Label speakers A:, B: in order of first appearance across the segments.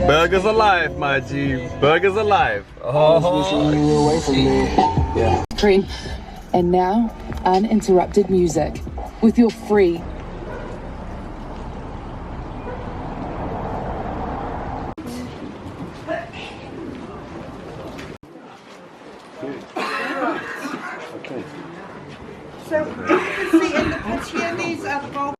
A: Burgers alive, my G. Burgers alive. Oh,
B: you were away from me. Yeah.
C: Dream. And now, uninterrupted music with your free.
B: Okay.
D: So you can see in the pits here, these are the bulk.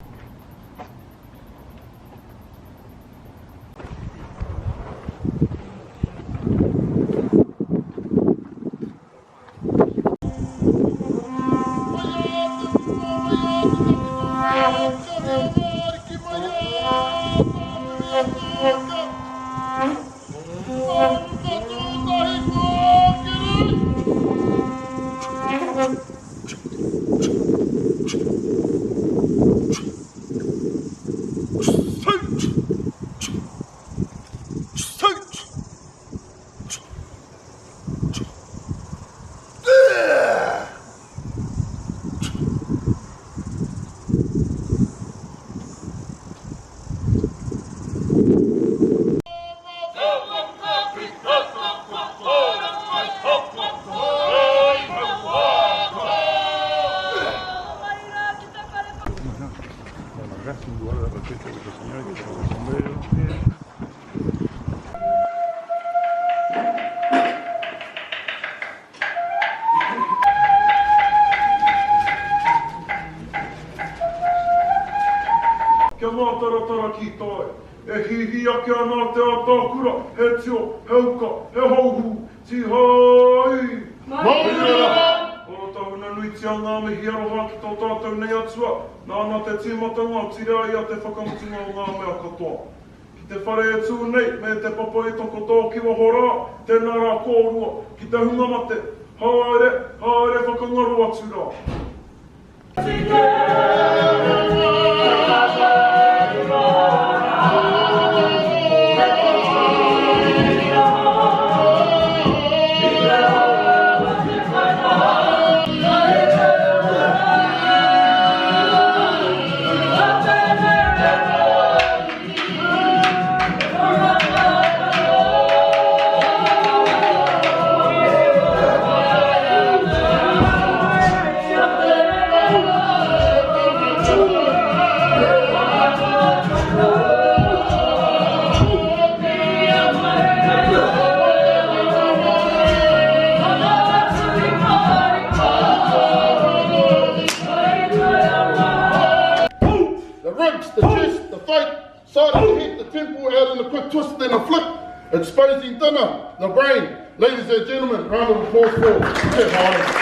E: Kia mātaratara ki tae, e hihi ake ana te atakura, he tio, he uka, he hauhu, ti hai! Māori! O tahuna nui tia ngā mihi aroha ki tō tātou nei atua, nāna te tīmatanga, tira ia te whakamutunga o ngā mea katoa. Ki te whare e tū nei, me te papa e toko tō kiwa hora, tēnā rā kōrua, ki te hunga mate, haere, haere whakangaru atu rā.
F: Exposing dinner, the brain. Ladies and gentlemen, round of applause for Te Puia.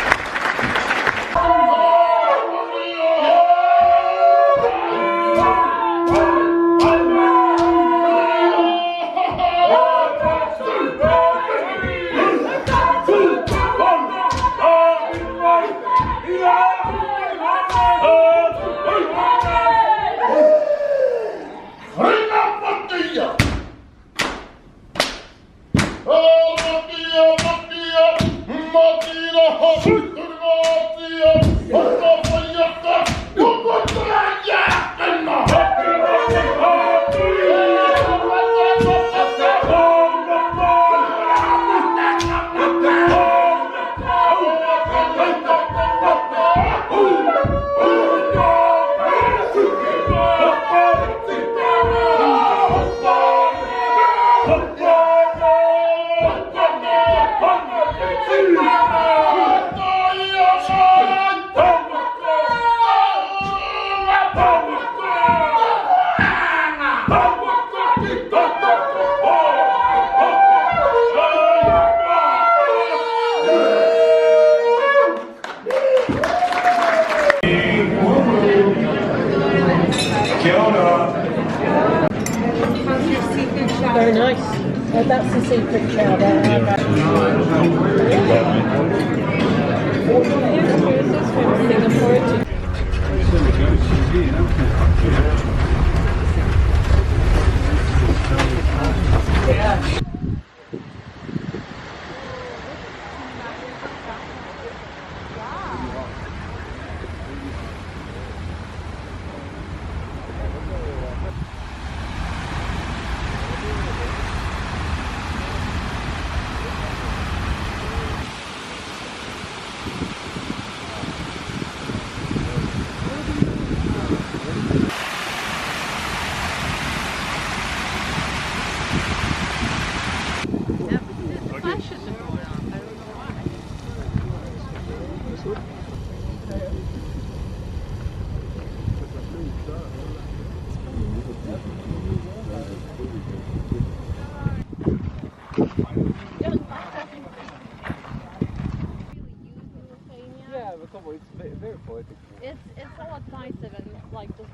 G: Very nice. That's the secret chow there.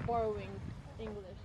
H: borrowing English.